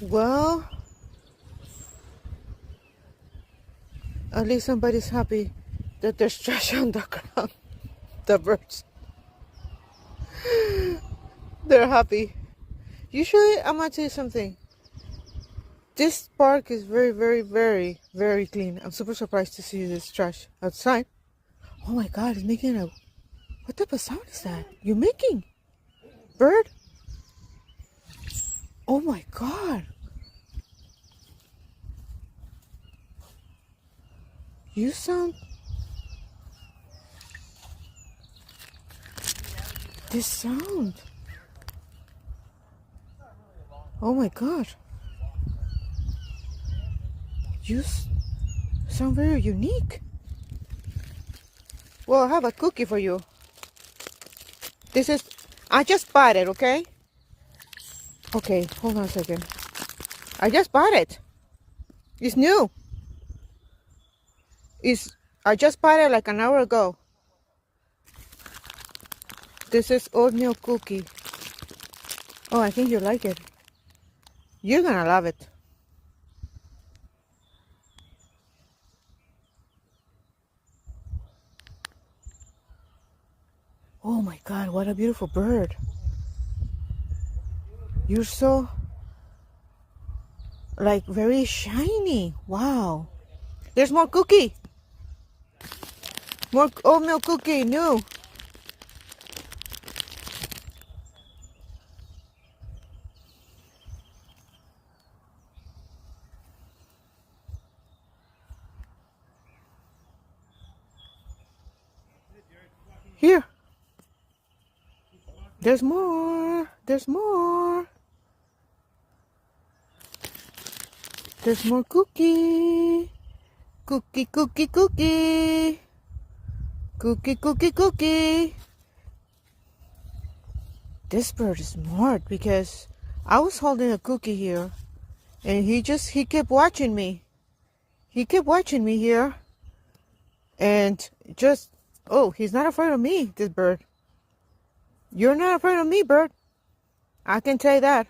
Well, at least somebody's happy that there's trash on the ground. The birds. They're happy. Usually, I'm gonna tell you something. This park is very, very, very, very clean. I'm super surprised to see this trash outside. Oh my god, it's making a... What type of sound is that? You're making? Bird? Oh my god. You sound... This sound. Oh my god. You sound very unique. Well, I have a cookie for you. This is... I just bought it, okay? Okay, hold on a second. I just bought it. It's new. I just bought it like an hour ago. This is oatmeal cookie. Oh, I think you like it. You're gonna love it. Oh my god, what a beautiful bird. You're so, like, very shiny. Wow. There's more cookie. More oatmeal cookie, new. Here. There's more. There's more. There's more cookie. Cookie, cookie, cookie. Cookie, cookie, cookie. This bird is smart because I was holding a cookie here and he kept watching me. He kept watching me here and just, oh, he's not afraid of me, this bird. You're not afraid of me, bird. I can tell you that.